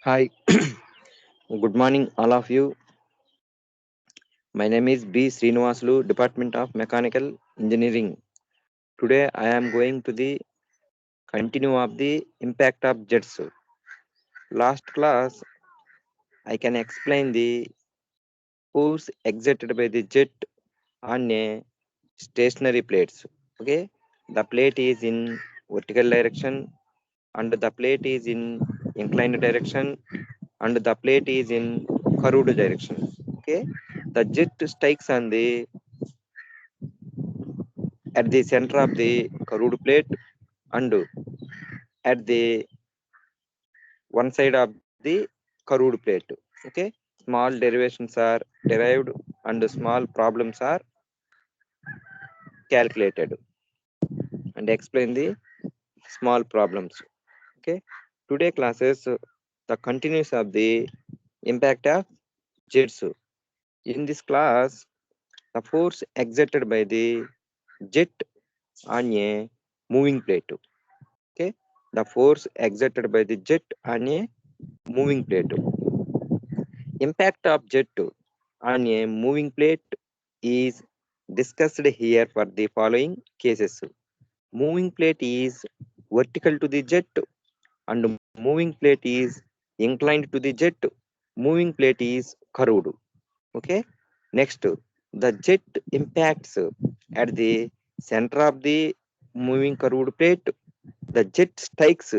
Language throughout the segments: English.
Hi, good morning, all of you. My name is B. Srinivasulu, Department of Mechanical Engineering. Today, I am going to the continue of the impact of jets. Last class, I can explain the force exerted by the jet on a stationary plates. Okay, the plate is in vertical direction, and the plate is in inclined direction, and the plate is in curved direction. Okay, the jet strikes on the at the center of the curved plate and at the one side of the curved plate. Okay, small derivations are derived and small problems are calculated and explain the small problems. Okay, today classes the continuous of the impact of jets. In this class, the force exerted by the jet on a moving plate. Okay, the force exerted by the jet on a moving plate. Impact of jet on a moving plate is discussed here for the following cases. Moving plate is vertical to the jet and moving plate is inclined to the jet. Moving plate is curved. Okay. Next, the jet impacts at the center of the moving curved plate. The jet strikes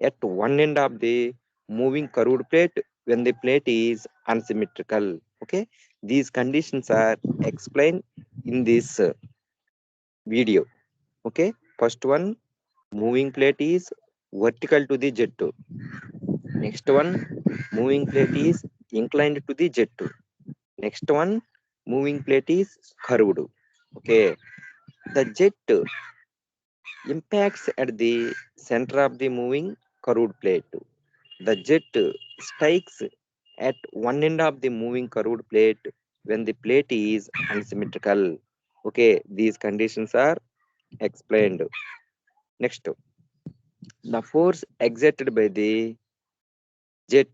at one end of the moving curved plate when the plate is unsymmetrical. Okay, these conditions are explained in this video. Okay, first one, moving plate is vertical to the jet. Next one, moving plate is inclined to the jet. Next one, moving plate is curved. Okay, the jet impacts at the center of the moving curved plate. The jet strikes at one end of the moving curved plate when the plate is unsymmetrical. Okay, these conditions are explained. Next, the force exerted by the jet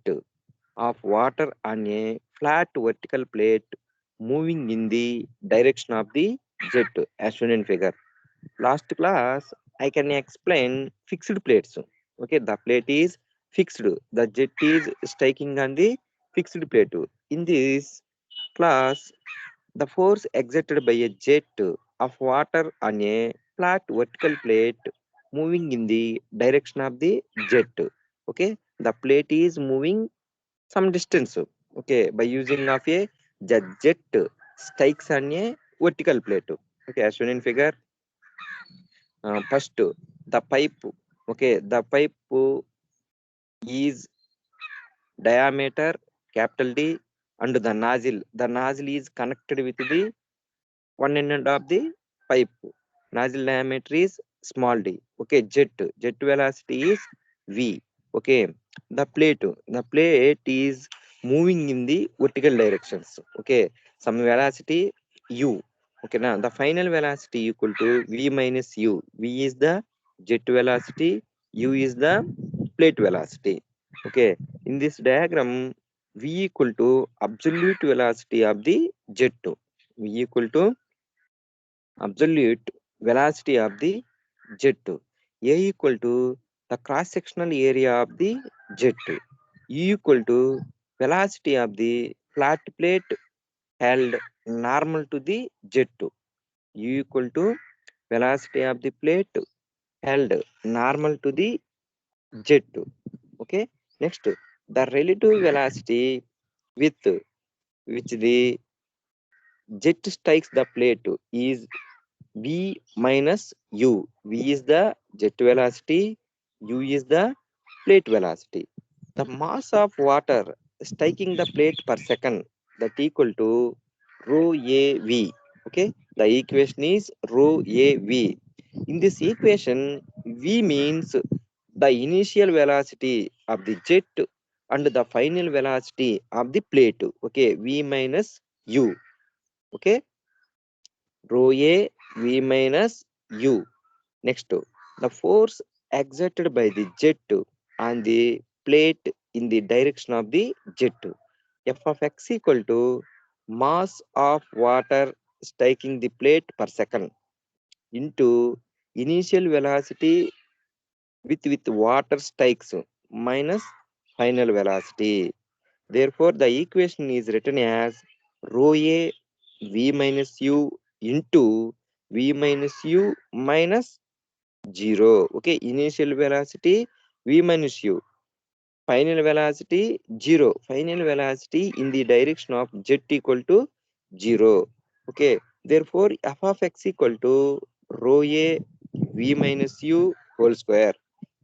of water on a flat vertical plate moving in the direction of the jet as shown in figure. Last class, I can explain fixed plates. Okay, the plate is fixed. The jet is striking on the fixed plate. In this class, the force exerted by a jet of water on a flat vertical plate moving in the direction of the jet. Okay, the plate is moving some distance. Okay, by using of a jet strikes on a vertical plate. Okay, as shown in figure. First, the pipe. Okay, the pipe is diameter capital D and the nozzle. The nozzle is connected with the one end of the pipe. Nozzle diameter is small d. Okay, jet velocity is V. Okay, the plate is moving in the vertical directions. Okay, some velocity U. Okay, now the final velocity equal to V minus U. V is the jet velocity, U is the plate velocity. Okay, in this diagram, V equal to absolute velocity of the jet. V equal to absolute velocity of the jet. A equal to the cross sectional area of the jet. U equal to velocity of the flat plate held normal to the jet. U equal to velocity of the plate held normal to the jet. Okay. Next, the relative velocity with which the jet strikes the plate is V minus U. V is the jet velocity, U is the plate velocity. The mass of water striking the plate per second that equal to rho AV. Okay, the equation is rho AV. In this equation, V means the initial velocity of the jet and the final velocity of the plate. Okay, V minus U. Okay, rho A V minus U. Next, the force exerted by the jet on the plate in the direction of the jet. F of x equal to mass of water striking the plate per second into initial velocity with water strikes minus final velocity. Therefore, the equation is written as rho A v minus u into v minus u minus 0. Okay, initial velocity v minus u, final velocity 0. Final velocity in the direction of jet equal to 0. Okay, therefore f of x equal to rho A v minus u whole square.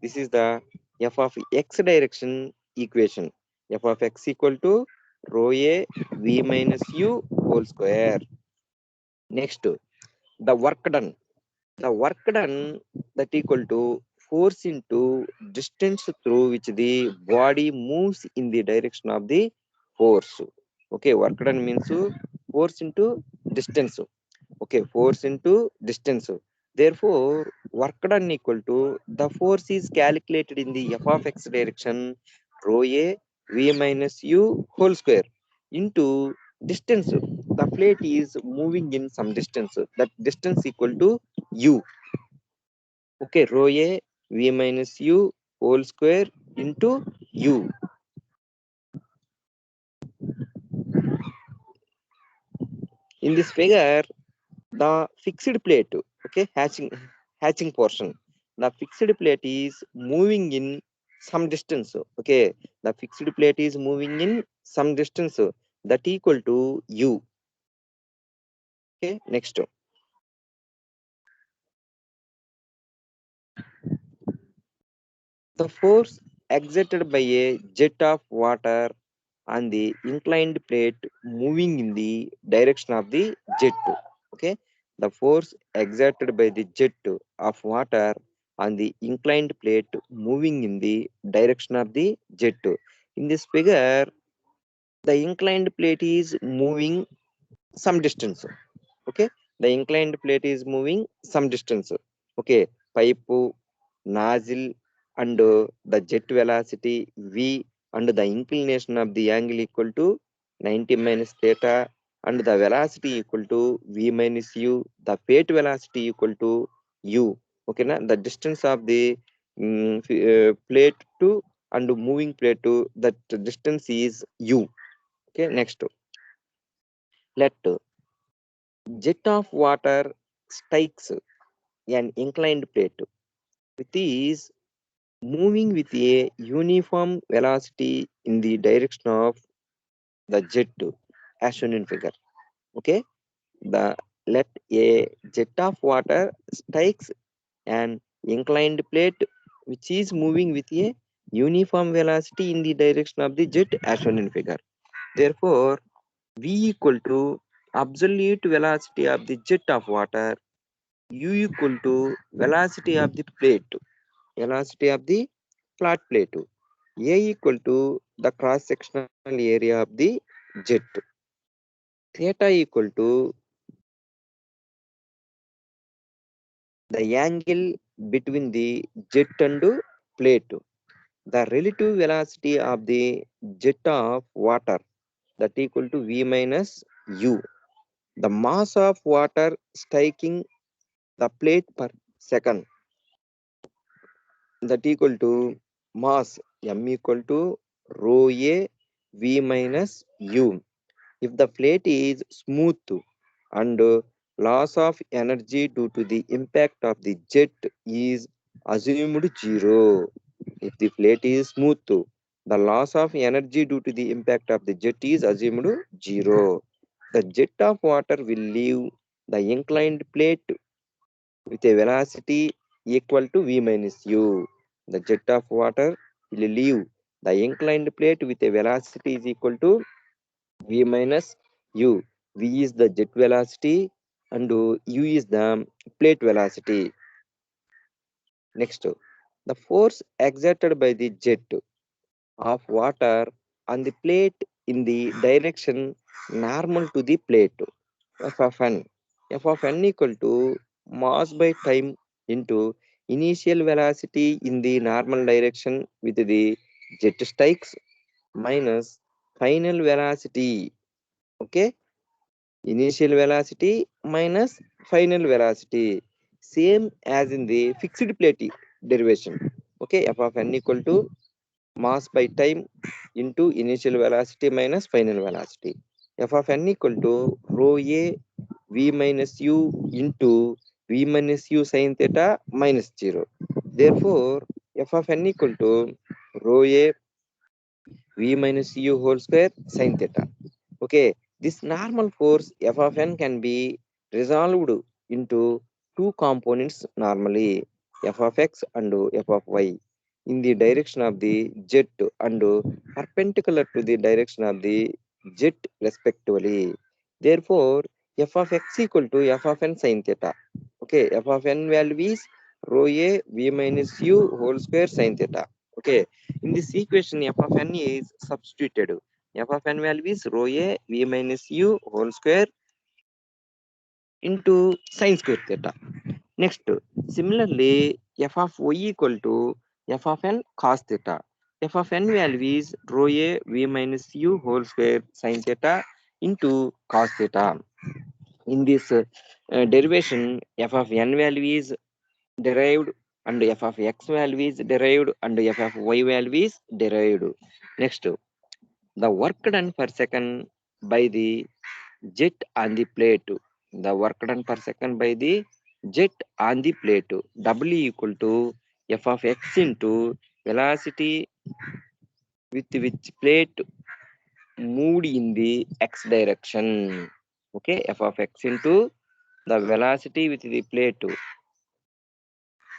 This is the f of x direction equation. F of x equal to rho A v minus u whole square. Next, the work done. The work done that equal to force into distance through which the body moves in the direction of the force. Okay, work done means force into distance. Okay, force into distance. Therefore, work done equal to the force is calculated in the f of x direction rho A v minus u whole square into distance. The plate is moving in some distance. That distance equal to u. Okay, rho A v minus u whole square into u. In this figure, the fixed plate, okay, hatching portion, the fixed plate is moving in some distance. Okay, the fixed plate is moving in some distance that equal to u. Okay, next, the force exerted by a jet of water on the inclined plate moving in the direction of the jet. Okay, the force exerted by the jet of water on the inclined plate moving in the direction of the jet. In this figure, the inclined plate is moving some distance. Okay, the inclined plate is moving some distance. Okay, pipe, nozzle, and the jet velocity v and the inclination of the angle equal to 90 minus theta and the velocity equal to v minus u, the fate velocity equal to u. Okay, na? The distance of the plate to and moving plate to that distance is u. Okay, next, let jet of water strikes an inclined plate which is moving with a uniform velocity in the direction of the jet as shown in figure. Okay, the let a jet of water strikes an inclined plate which is moving with a uniform velocity in the direction of the jet as shown in figure. Therefore, v equal to absolute velocity of the jet of water u equal to velocity of the plate, velocity of the flat plate, a equal to the cross sectional area of the jet, theta equal to the angle between the jet and plate, the relative velocity of the jet of water that equal to v minus u, the mass of water striking the plate per second that equal to mass m equal to rho a v minus u. If the plate is smooth and loss of energy due to the impact of the jet is assumed zero. If the plate is smooth, the loss of energy due to the impact of the jet is assumed zero. The jet of water will leave the inclined plate with a velocity equal to v minus u. The jet of water will leave the inclined plate with a velocity is equal to v minus u. V is the jet velocity and u is the plate velocity. Next, the force exerted by the jet of water on the plate in the direction normal to the plate. F of n. F of n equal to mass by time into initial velocity in the normal direction with the jet strikes minus final velocity. Okay, initial velocity minus final velocity, same as in the fixed plate derivation. Okay, f of n equal to mass by time into initial velocity minus final velocity. F of n equal to rho a v minus u into v minus u sin theta minus 0. Therefore, f of n equal to rho a v minus u whole square sin theta. Okay, this normal force f of n can be resolved into two components normally, f of x and f of y, in the direction of the jet and perpendicular to the direction of the jet respectively. Therefore, f of x equal to f of n sin theta. Okay, f of n value is rho a v minus u whole square sin theta. Okay, in this equation f of n is substituted. F of n value is rho a v minus u whole square into sin square theta. Next, similarly, f of y equal to f of n cos theta. F of n value is rho a v minus u whole square sin theta into cos theta. In this derivation, f of n value is derived and f of x value is derived and f of y value is derived. Next, the work done per second by the jet on the plate. The work done per second by the jet on the plate. W equal to f of x into velocity with which plate moved in the x direction. Okay, f of x into the velocity with the plate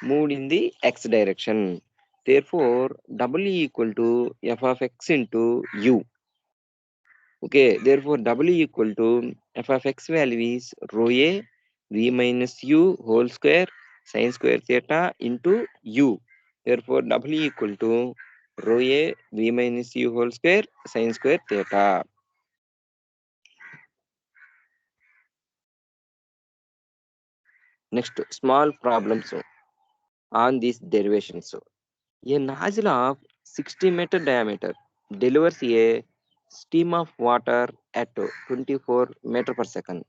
moved in the x direction. Therefore, W equal to f of x into u. Okay, therefore W equal to f of x value is rho a v minus u whole square sin square theta into u. Therefore W equal to rho a v minus u whole square sin square theta. Next, small problems on these derivations. A nozzle of 60-meter diameter delivers a stream of water at 24 meter per second,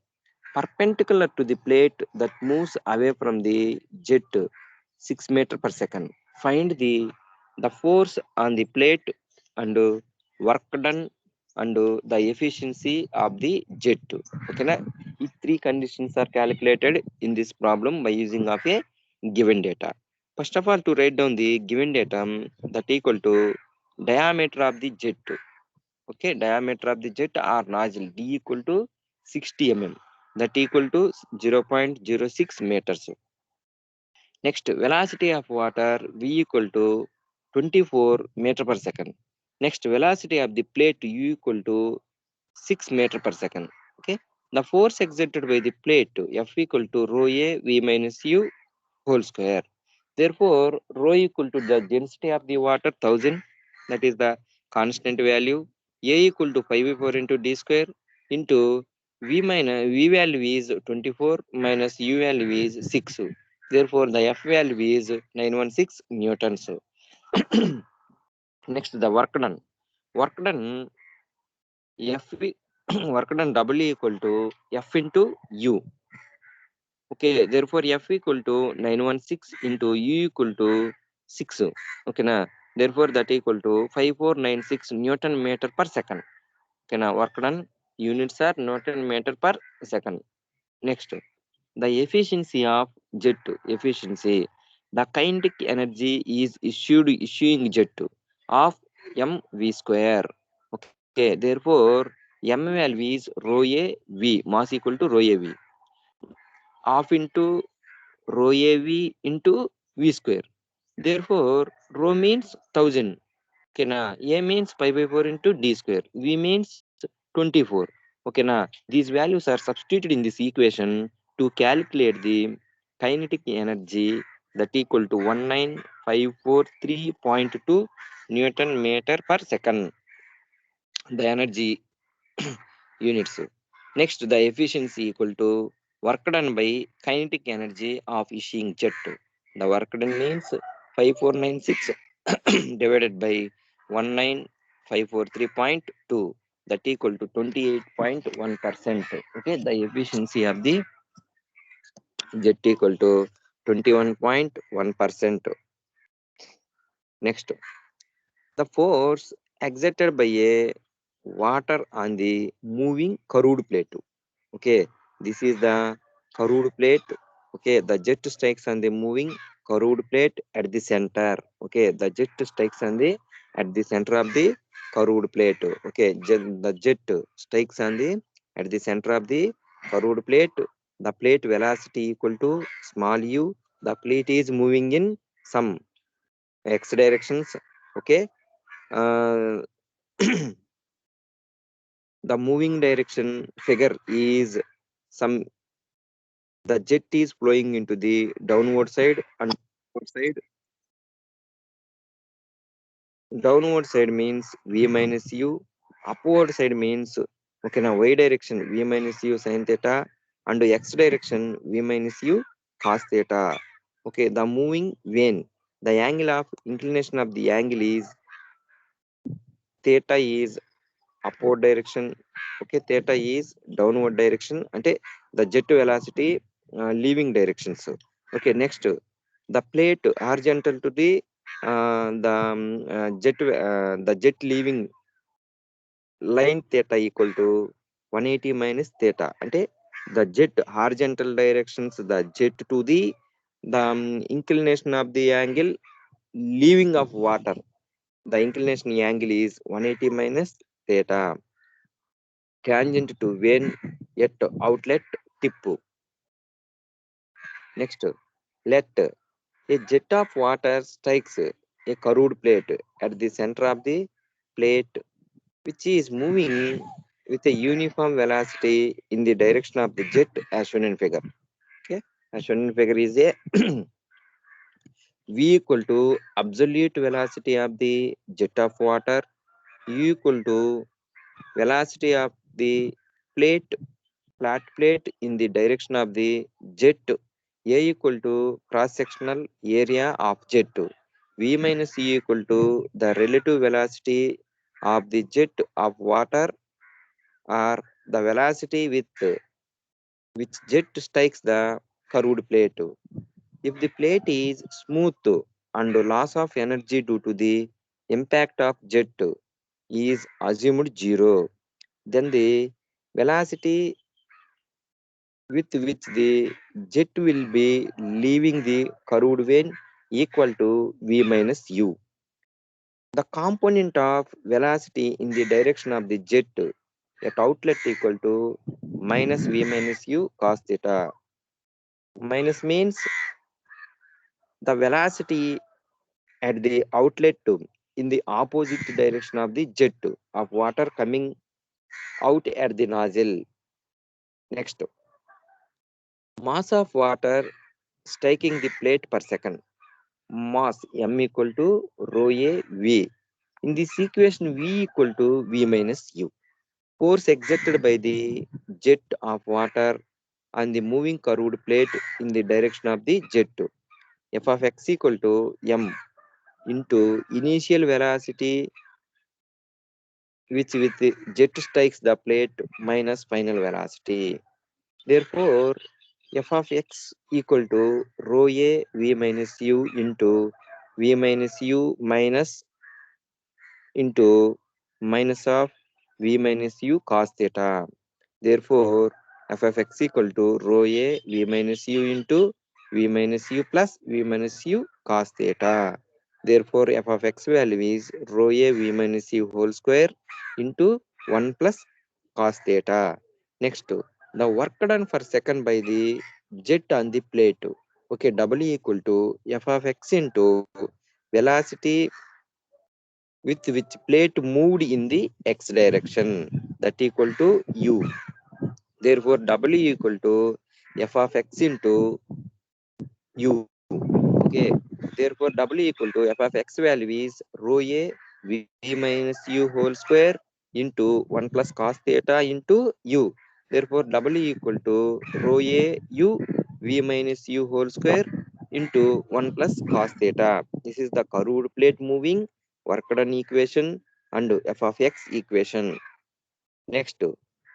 perpendicular to the plate that moves away from the jet 6 meter per second. Find the force on the plate and work done and the efficiency of the jet. Okay, na? These three conditions are calculated in this problem by using of a given data. First of all, to write down the given data, that equal to diameter of the jet. Okay, diameter of the jet or nozzle d equal to 60 mm, that equal to 0.06 meters. Next, velocity of water v equal to 24 meter per second. Next, velocity of the plate u equal to 6 meter per second. Okay, the force exerted by the plate f equal to rho a v minus u whole square. Therefore, rho equal to the density of the water 1000, that is the constant value. A equal to 5 into d square into v value is 24 minus u value is 6. Therefore, the F value is 916 newtons. Next, the work done. Work done F work done W equal to F into U. Okay, therefore F equal to 916 into U equal to 6. Okay, na? Therefore that equal to 5496 Newton meter per second. Okay, na? Work done units are Newton meter per second. Next, the efficiency of jet efficiency. The kinetic energy is issuing jet of mv square. Okay, therefore m value is rho a v, mass equal to rho a v, half into rho a v into v square. Therefore rho means 1000. Okay, na? A means pi by 4 into d square. V means 24. Okay, na? These values are substituted in this equation to calculate the kinetic energy, that equal to 19543.2 Newton meter per second. The energy units. Next, the efficiency equal to work done by kinetic energy of issuing jet. The work done means 5496 divided by 19543.2, that equal to 28.1%. Okay, the efficiency of the jet equal to 21.1%. Next, the force exerted by a water on the moving curved plate. Okay, this is the curved plate. Okay, the jet strikes on the moving curved plate at the center. Okay, the jet strikes on the at the center of the curved plate. Okay, the jet strikes on the at the center of the curved plate. The plate velocity equal to small u. The plate is moving in some x directions. Okay, uh, the moving direction figure is some, the jet is flowing into the downward side, and downward side means v minus u, upward side means, okay, now y direction v minus u sin theta, and x direction v minus u cos theta. Okay, the moving when the angle of inclination of the angle is theta is upward direction. Okay, theta is downward direction, ante the jet velocity leaving directions. Okay, next, the plate horizontal to the jet leaving line theta equal to 180 minus theta, ante the jet horizontal directions, the jet to the inclination of the angle leaving of water, the inclination angle is 180 minus theta, tangent to when at outlet tip. Next, let a jet of water strikes a curved plate at the center of the plate, which is moving with a uniform velocity in the direction of the jet as shown in figure. Okay, as shown in figure is a v equal to absolute velocity of the jet of water, u equal to velocity of the plate flat plate in the direction of the jet, A equal to cross-sectional area of jet, V minus E equal to the relative velocity of the jet of water, or the velocity with which jet strikes the curved plate. If the plate is smooth and loss of energy due to the impact of jet is assumed zero, then the velocity with which the jet will be leaving the curved vein equal to v minus u. The component of velocity in the direction of the jet at outlet equal to minus v minus u cos theta. Minus means the velocity at the outlet in the opposite direction of the jet of water coming out at the nozzle. Next, mass of water striking the plate per second. Mass m equal to rho a v. In this equation, v equal to v minus u. Force exerted by the jet of water on the moving curved plate in the direction of the jet. F of x equal to m into initial velocity which with the jet strikes the plate minus final velocity. Therefore, f of x equal to rho a v minus u into v minus u minus into minus of v minus u cos theta. Therefore, f of x equal to rho a v minus u into v minus u plus v minus u cos theta. Therefore, f of x value is rho a v minus u whole square into 1 plus cos theta. Next, the work done per second by the jet on the plate. Okay, W equal to f of x into velocity with which plate moved in the x direction, that equal to u. Therefore, W equal to f of x into u. Okay. Therefore, W equal to f of x value is rho a v minus u whole square into 1 plus cos theta into u. Therefore, W equal to rho a u v minus u whole square into 1 plus cos theta. This is the curved plate moving work done equation and f of x equation. Next,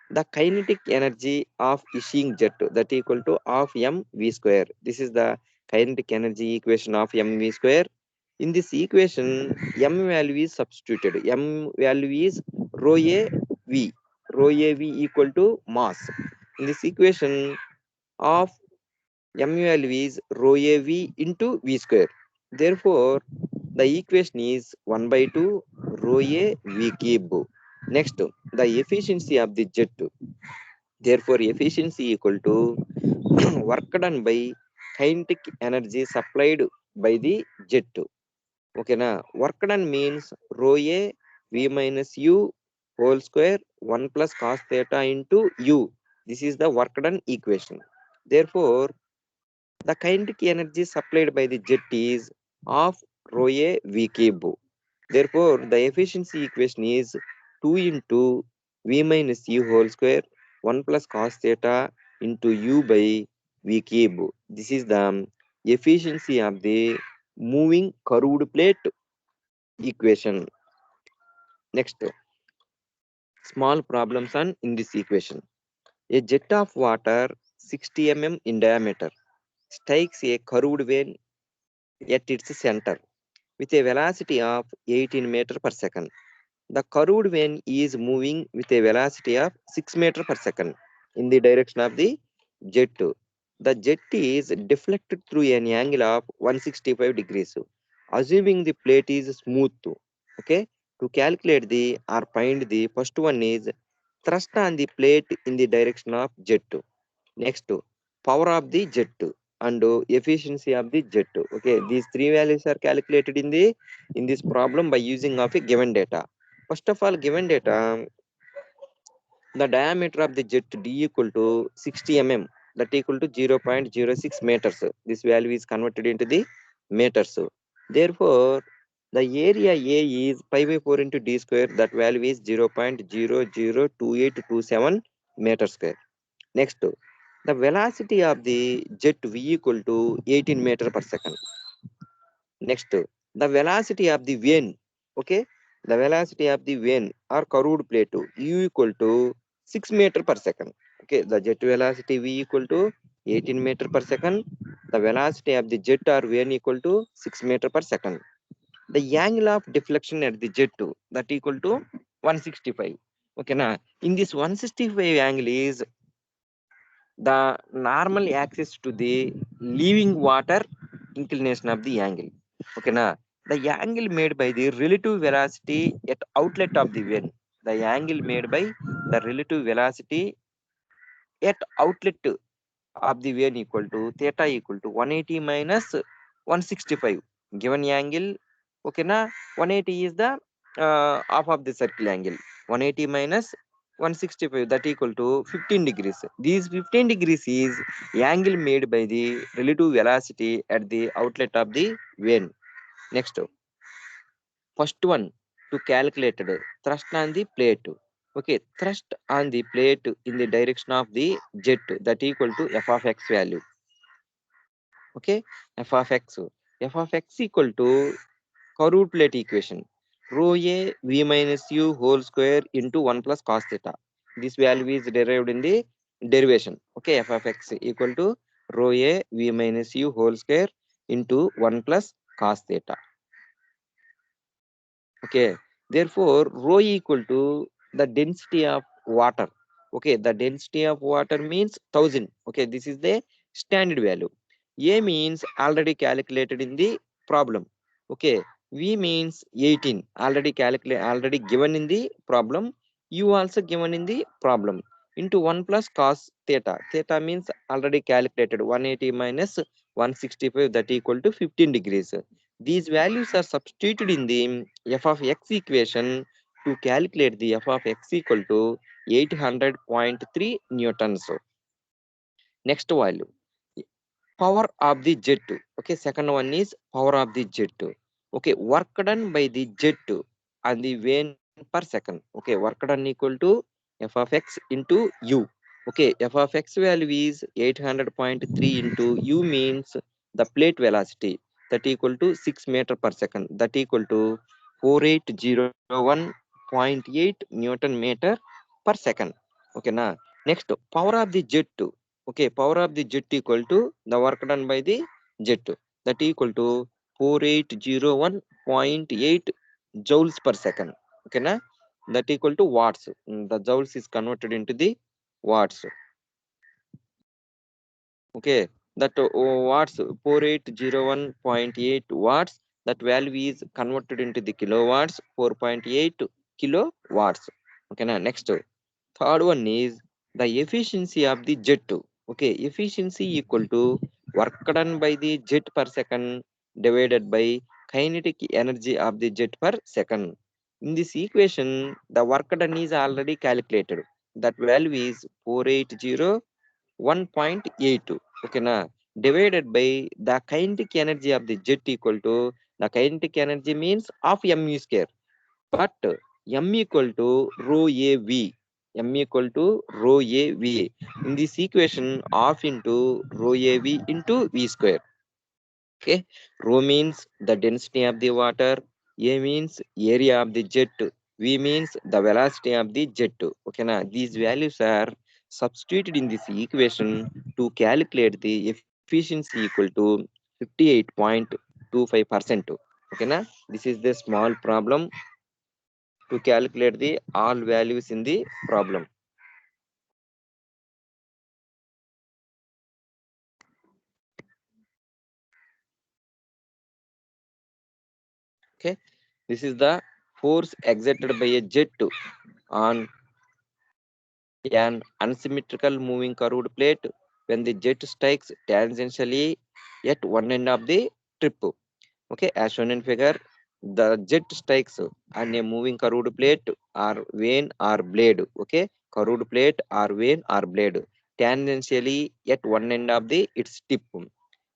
the kinetic energy of issuing jet that equal to half mv square. This is the kinetic energy equation of mv square. In this equation, m value is substituted. M value is rho a v. Rho a v equal to mass. In this equation of m value is rho a v into v square. Therefore, the equation is 1 by 2 rho a v cube. Next, the efficiency of the jet. Therefore, efficiency equal to work done by kinetic energy supplied by the jet. Okay, na work done means rho a v minus u whole square 1 plus cos theta into u. This is the work done equation. Therefore, the kinetic energy supplied by the jet is of rho a v cube. Therefore, the efficiency equation is 2 into v minus u whole square 1 plus cos theta into u by v cube. This is the efficiency of the moving curved plate equation. Next, small problems on in this equation. A jet of water 60 mm in diameter strikes a curved vein at its center with a velocity of 18 meter per second. The curved vein is moving with a velocity of 6 meter per second in the direction of the jet. The jet is deflected through an angle of 165 degrees, assuming the plate is smooth. Okay, to calculate the or find the first one is thrust on the plate in the direction of jet. Next, power of the jet and efficiency of the jet. Okay, these three values are calculated in this problem by using of a given data. First of all, given data, the diameter of the jet D equal to 60 mm, that equal to 0.06 meters. This value is converted into the meters. Therefore, the area A is pi by 4 into D square. That value is 0.002827 meter square. Next, the velocity of the jet V equal to 18 meter per second. Next, the velocity of the vane. Okay, the velocity of the vane or curved plate U equal to 6 meter per second. Okay, the jet velocity V equal to 18 meter per second. The velocity of the jet or vane equal to 6 meter per second. The angle of deflection at the jet that equal to 165. Okay, now in this 165 angle is the normal axis to the leaving water inclination of the angle. Okay, na the angle made by the relative velocity at outlet of the vane. The angle made by the relative velocity at outlet of the vane equal to theta equal to 180 minus 165. Given angle, okay na 180 is the half of the circle angle. 180 minus 165 that equal to 15 degrees. These 15 degrees is angle made by the relative velocity at the outlet of the vane. Next, first one to calculate thrust on the plate. Okay, thrust on the plate in the direction of the jet that equal to f of x value. Okay, f of x. F of x equal to curved plate equation. Rho a v minus u whole square into 1 plus cos theta. This value is derived in the derivation. Okay, f of x equal to rho a v minus u whole square into 1 plus cos theta. Okay, therefore rho equal to the density of water. Okay, the density of water means 1000. Okay, this is the standard value. A means already calculated in the problem. Okay, V means 18 already calculated, already given in the problem. U also given in the problem into 1 plus cos theta. Theta means already calculated 180 minus 165 that equal to 15 degrees. These values are substituted in the f of x equation to calculate the f of x equal to 800.3 newtons. Next value, power of the jet. Okay, second one is power of the jet. Okay, work done by the jet on the vane per second. Okay, work done equal to f of x into u. Okay, f of x value is 800.3 into u means the plate velocity that equal to 6 meter per second, that equal to 4801.8 Newton meter per second. Okay, na. Next, power of the jet. Okay, power of the jet equal to the work done by the jet. That equal to 4801.8 joules per second. Okay, na. That equal to watts. The joules is converted into the watts. Okay, that watts 4801.8 watts, that value is converted into the kilowatts, 4.8 kilowatts. Okay, now next third one is the efficiency of the jet. Okay, efficiency equal to work done by the jet per second divided by kinetic energy of the jet per second. In this equation, the work done is already calculated. That value is 480 1.82. Okay, na, divided by the kinetic energy of the jet equal to the kinetic energy means of mu square, but m equal to rho a v. M equal to rho a v. In this equation, half into rho a v into v square. Okay, rho means the density of the water, a means area of the jet, v means the velocity of the jet. Okay, na, these values are substituted in this equation to calculate the efficiency equal to 58.25%. Okay, na, this is the small problem to calculate the all values in the problem. Okay, this is the force exerted by a jet on an unsymmetrical moving curved plate when the jet strikes tangentially at one end of the trip. Okay, as shown in figure, the jet strikes on a moving curved plate or vane or blade. Okay, curved plate or vane or blade tangentially at one end of the its tip.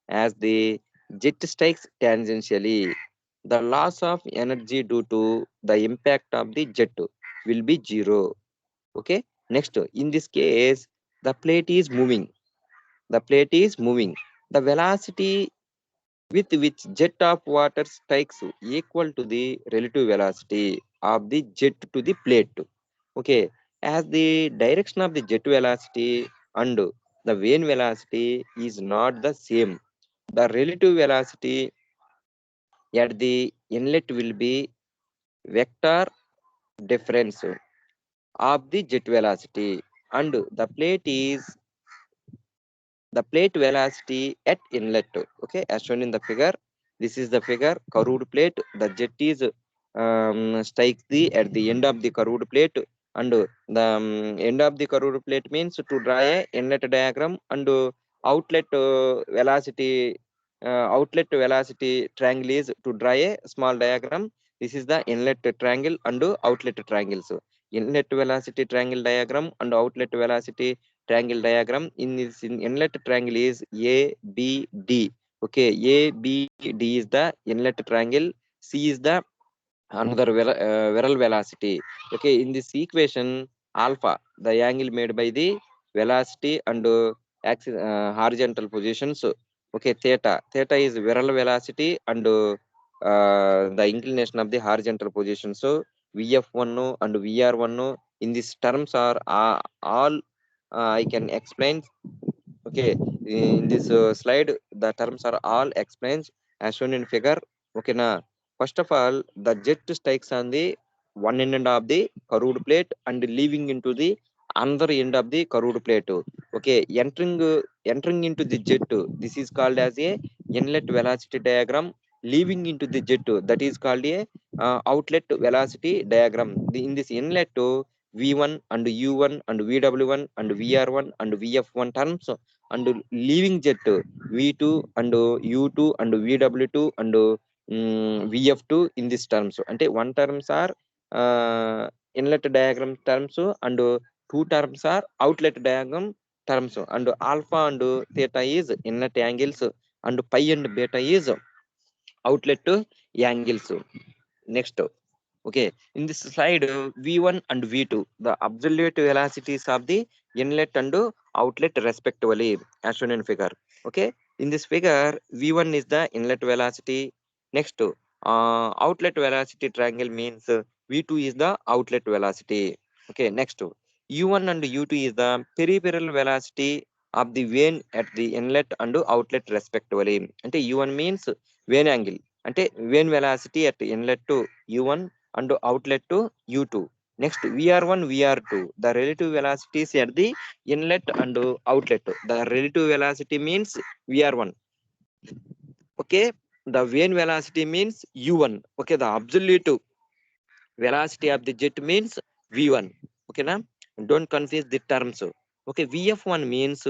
As the jet strikes tangentially, the loss of energy due to the impact of the jet will be zero. Okay, next, in this case, the plate is moving. The plate is moving. The velocity with which jet of water strikes equal to the relative velocity of the jet to the plate. Okay, as the direction of the jet velocity and the vane velocity is not the same, the relative velocity at the inlet will be vector difference of the jet velocity, and the plate velocity at inlet. Okay, as shown in the figure, this is the figure, curved plate, the jet is strikes the at the end of the curved plate, and the end of the curved plate means to draw a inlet diagram, and outlet velocity outlet velocity triangle is to draw a small diagram. This is the inlet triangle and outlet triangles. Inlet velocity triangle diagram and outlet velocity triangle diagram. In this inlet triangle is ABD. Okay, ABD is the inlet triangle. C is the another viral velocity. Okay, in this equation, alpha, the angle made by the velocity and axis, horizontal positions. Okay, theta is viral velocity and the inclination of the horizontal position. So vf1 and vr1 in these terms are all I can explain. Okay, in this slide, the terms are all explained as shown in figure. Okay, now, first of all, the jet strikes on the one end of the curved plate and leaving into the another end of the curved plate. Okay, entering into the jet, this is called as a inlet velocity diagram. Leaving into the jet, that is called a outlet velocity diagram. In this inlet, V1 and U1 and VW1 and VR1 and VF1 terms, and leaving jet V2 and U2 and VW2 and VF2 in these terms. అంటే one terms are inlet diagram terms and two terms are outlet diagram terms, and alpha and theta is inlet angles and pi and beta is outlet angles. Next, okay, in this slide, V1 and V2, the absolute velocities of the inlet and outlet respectively, as shown in figure. Okay, in this figure, V1 is the inlet velocity. Next, Outlet velocity triangle means V2 is the outlet velocity. Okay, next U1 and U2 is the peripheral velocity of the vane at the inlet and outlet respectively. అంటే U1 means vane angle. అంటే vane velocity at inlet to U1 and outlet to U2. Next VR1, VR2, the relative velocities at the inlet and outlet. The relative velocity means VR1. Okay, the vane velocity means U1. Okay, the absolute velocity of the jet means V1. Okay, na? Don't confuse the terms. Okay, VF1 means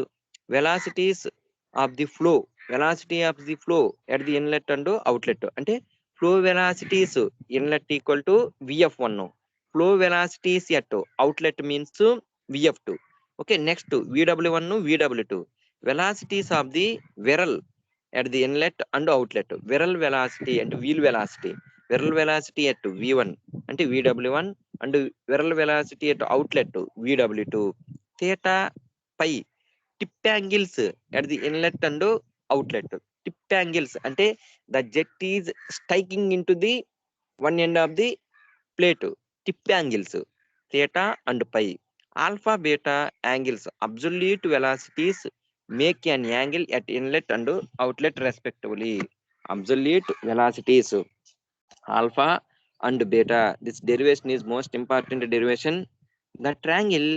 velocities of the flow. Velocity of the flow at the inlet and outlet. అంటే flow velocities inlet equal to VF1. Flow velocities at outlet means VF2. Okay, next VW1, VW2. Velocities of the viral at the inlet and outlet. Viral velocity and wheel velocity. Viral velocity at V1 అంటే VW1 and viral velocity at outlet VW2. Theta pi tip angles at the inlet and outlet. Tip angles అంటే the jet is striking into the one end of the plate. Tip angles theta and pi. Alpha beta angles absolute velocities make an angle at inlet and outlet respectively. Absolute velocities alpha and beta. This derivation is most important derivation. The triangle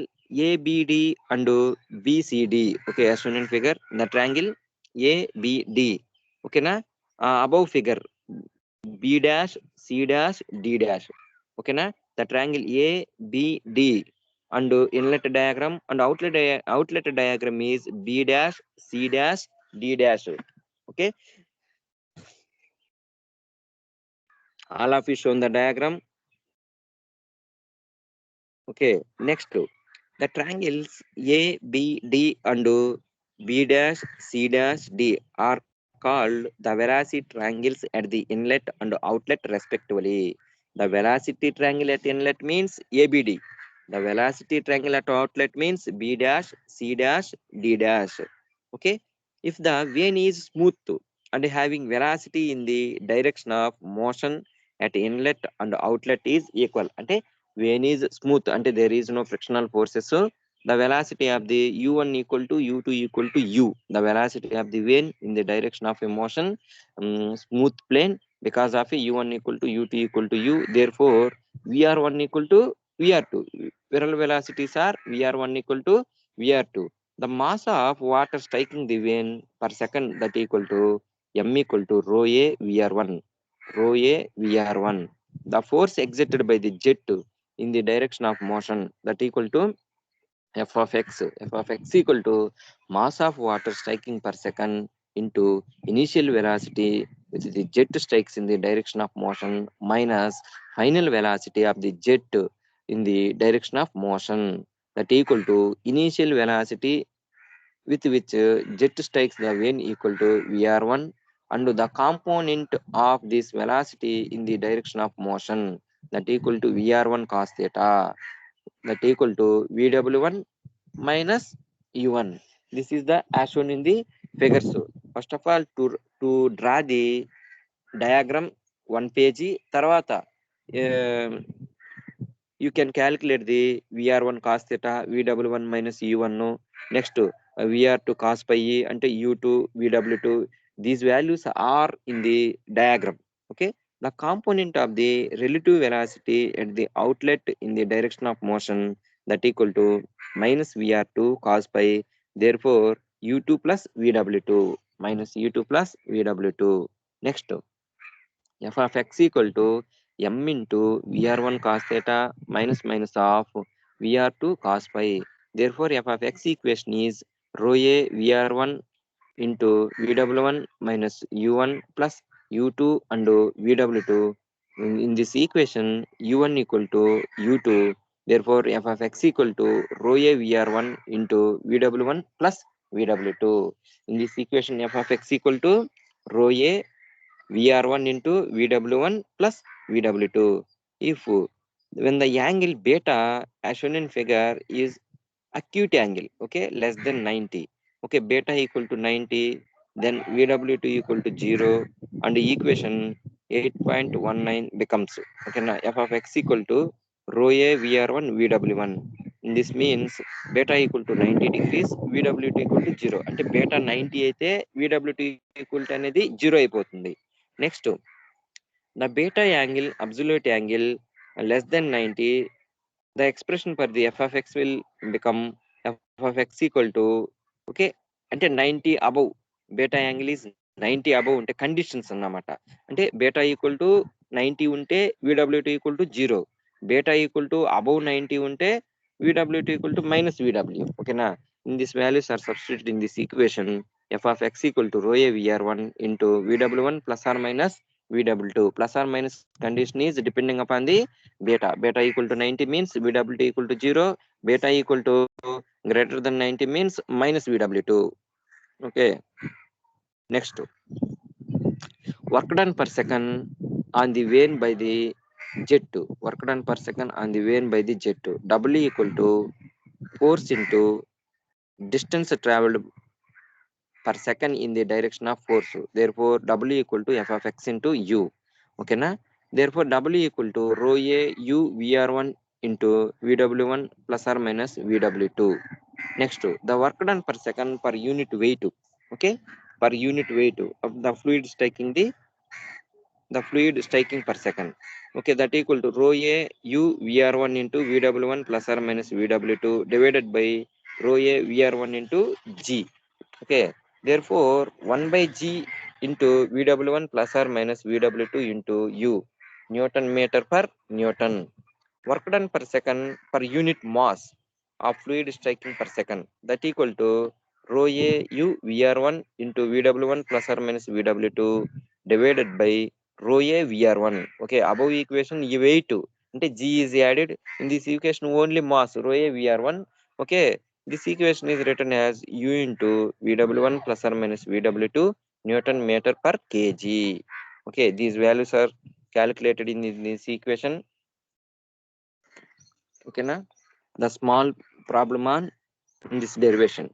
ABD and BCD. Okay, as shown in figure, the triangle ABD. Okay, na? Above figure B dash, C dash, D dash. Okay, na? The triangle ABD and inlet diagram and outlet diagram is B dash, C dash, D dash. Okay, all of you shown the diagram. Okay, next the triangles A, B, D and B dash, C dash, D are called the velocity triangles at the inlet and outlet respectively. The velocity triangle at inlet means ABD. The velocity triangle at outlet means B dash, C dash, D dash. Okay, if the vane is smooth and having velocity in the direction of motion at inlet and outlet is equal. అంటే vane is smooth అంటే there is no frictional forces, so the velocity of the u1 equal to u2 equal to u. The velocity of the vane in the direction of a motion smooth plane, because of a u1 equal to u2 equal to u, therefore vr1 equal to vr2. Viral velocities are vr1 equal to vr2. The mass of water striking the vane per second that equal to m equal to rho a vr1. Rho a vr1. The force exerted by the jet in the direction of motion that equal to f of x. F of x equal to mass of water striking per second into initial velocity which the jet strikes in the direction of motion minus final velocity of the jet in the direction of motion that equal to initial velocity with which jet strikes the vane equal to vr1 and the component of this velocity in the direction of motion that equal to vr1 cos theta that equal to vw1 minus u1. This is the as shown in the figures. First of all, to draw the diagram one page tarvata you can calculate the vr1 cos theta, vw1 minus u1. Next vr2 cos pi e ante u2 vw2. These values are in the diagram. Okay, the component of the relative velocity at the outlet in the direction of motion that equal to minus vr2 cos pi, therefore u2 plus vw2 minus u2 plus vw2. Next f of x equal to m into vr1 cos theta minus minus of vr2 cos pi. Therefore, f of x equation is rho a vr1 into vw1 minus u1 plus u2 and vw2. In this equation, u1 equal to u2. Therefore, f of x equal to rho a vr1 into vw1 plus vw2. In this equation, f of x equal to rho a vr1 into vw1 plus vw2. If when the angle beta as shown in figure is acute angle, okay, less than 90, okay, beta equal to 90, then vw2 equal to 0 and equation 8.19 becomes, okay na, f of x equal to rho a vr1 vw1. This means beta equal to 90 degrees, vwt equal to 0. అంటే బేటా 90 అయితే vwt equal to అనేది 0 అయిపోతుంది. Next, the beta angle, absolute angle less than 90, the expression for the f of x will become f of x equal to, okay, అంటే 90 above, beta angle is 90 above ఉంటే conditions అన్నమాట. అంటే beta equal to 90 ఉంటే vwt equal to 0, beta equal to above 90 ఉంటే vwt equal to minus vw, ఓకేనా. In this values are substituted in this equation, f of x equal to rho a vr1 into vw1 plus or minus vw2. Plus or minus condition is depending upon the beta. Beta equal to 90 means vwt equal to 0. Beta equal to greater than 90 means minus vw2. Okay. Next, work done per second on the vane by the jet. Work done per second on the vane by the jet. W equal to force into distance traveled per second in the direction of force. Therefore, W equal to f of x into u. Okay na? Therefore, W equal to rho a u vr1 into vw1 plus or minus vw2. Next, the work done per second per unit weight. Okay, per unit weight of the fluid striking per second. Okay, that equal to rho a u vr1 into vw1 plus or minus vw2 divided by rho a vr1 into g. Okay, therefore 1 by g into vw1 plus or minus vw2 into u, Newton meter per Newton. Work done per second per unit mass of fluid striking per second, that equal to rho a u vr1 into vw1 plus or minus vw2 divided by rho a vr1. Okay, above equation ఈ weight అంటే g is added, in this equation only mass rho a vr1. Okay, this equation is written as u into vw1 plus or minus vw2 Newton meter per kg. Okay, these values are calculated in this equation. Okay na? The small problem on in this derivation.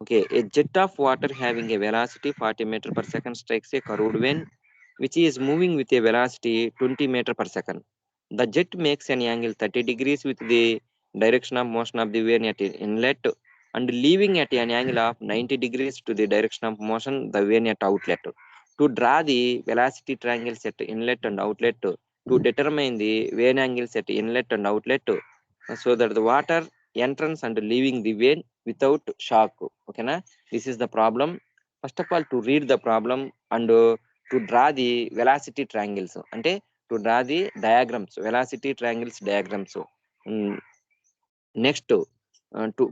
Okay, a jet of water having a velocity 40 meter per second strikes a curved vane which is moving with a velocity 20 meter per second. The jet makes an angle 30 degrees with the direction of motion of the vane at inlet and leaving at an angle of 90 degrees to the direction of motion the vane at outlet. To draw the velocity triangles at inlet and outlet, to determine the vane angles at inlet and outlet, so that the water entrance and leaving the vane without shock. Okay na? This is the problem. First of all, to read the problem and to draw the velocity triangles, అంటే to draw the diagrams, velocity triangles diagrams. Next, to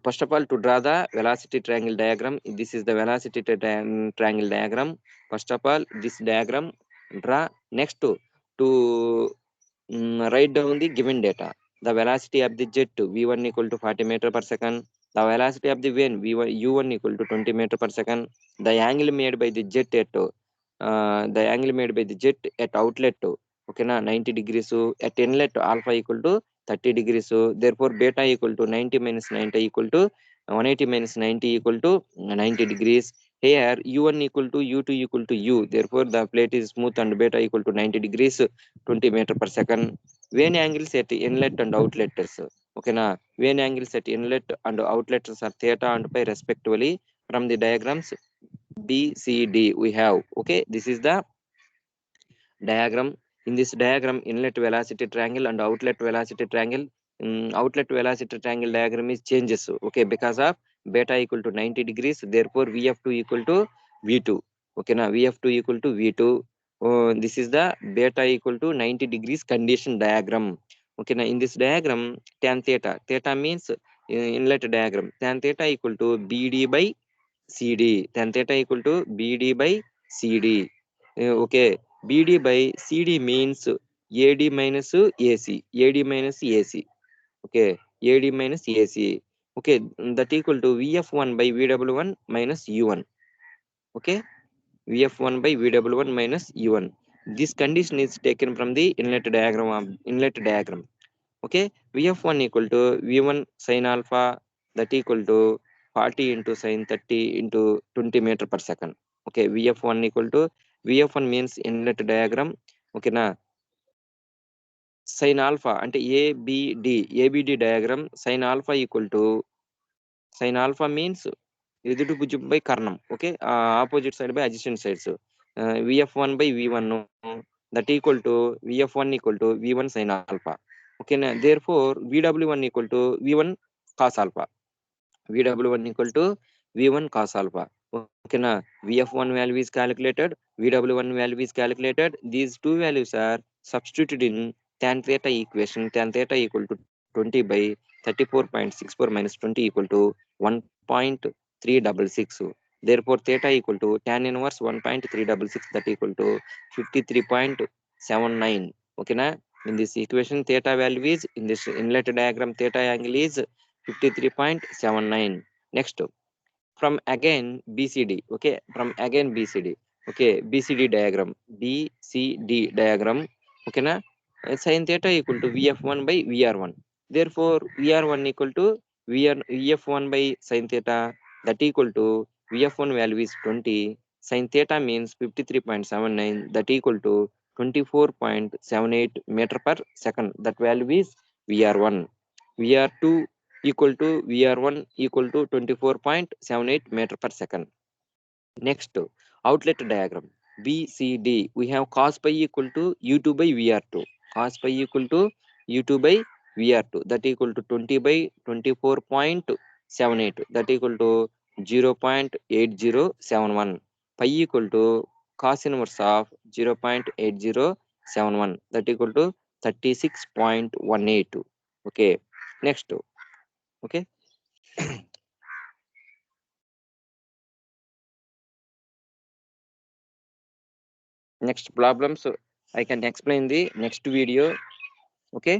first of all to draw the velocity triangle diagram. This is the velocity triangle diagram. First of all, this diagram draw. Next, to write down the given data. The velocity of the jet v1 equal to 40 meter per second. The velocity of the vane v1 u1 equal to 20 meter per second. The angle made by the jet at outlet, okay na, 90 degrees. At inlet alpha equal to 30 degrees. Therefore, beta equal to 90 minus 90 equal to 180 minus 90 equal to 90 degrees. Here u1 equal to u2 equal to u. Therefore, the plate is smooth and beta equal to 90 degrees, 20 meter per second. Vane angles at inlet and outlets. Okay na, vane angles at inlet and outlets are theta and pi respectively from the diagrams B, C, D we have. Okay, this is the diagram. In this diagram, inlet velocity triangle and outlet velocity triangle, outlet velocity triangle diagram is changes. Okay, because of beta equal to 90 degrees, therefore vf2 equal to v2. Okay na, vf2 equal to v2. This is the beta equal to 90 degrees condition diagram. Okay na, in this diagram, tan theta means inlet diagram, tan theta equal to bd by cd, tan theta equal to bd by cd. Okay, BD by CD means AD minus AC. AD minus AC. Okay, AD minus AC. Okay, that equal to VF1 by VW1 minus U1. Okay, VF1 by VW1 minus U1. This condition is taken from the inlet diagram. Okay, VF1 equal to V1 sin alpha, that equal to 40 into sin 30 into 20 meter per second. Okay, VF1 equal to, VF1 means inlet diagram ఓకేనా. Sine alpha అంటే ABD diagram sine alpha equal to sine alpha means ఎదుటి భుజంపై కర్ణం. Okay, opposite side by adjacent sides. VF one by V one that equal to VF one equal to V one sine alpha. ఓకేనా, therefore VW one equal to V one cos alpha. VW1 equal to V1 cos alpha. Okay, na VF1 value is calculated, VW1 value is calculated. These two values are substituted in tan theta equation. Tan theta equal to 20 by 34.64 minus 20 equal to 1.366. Therefore, theta equal to tan inverse 1.366, that equal to 53.79. Okay, na in this equation theta value is, in this inlet diagram theta angle is 53.79. Next, from again BCD. Okay, from again BCD. Okay, BCD diagram. BCD diagram. Okay, na sin theta equal to VF1 by VR1. Therefore, VR1 equal to VF1 by sin theta, that equal to VF1 value is 20. Sin theta means 53.79, that equal to 24.78 meter per second. That value is VR1. VR2 equal to VR1 equal to 24.78 meter per second. Next, outlet diagram. BCD. We have cos pi equal to U2 by VR2. Cos pi equal to U2 by VR2. That equal to 20 by 24.78. That equal to 0.8071. Pi equal to cos inverse of 0.8071. That equal to 36.182. Okay. Next. Okay. Next problems I can explain the next video. Okay.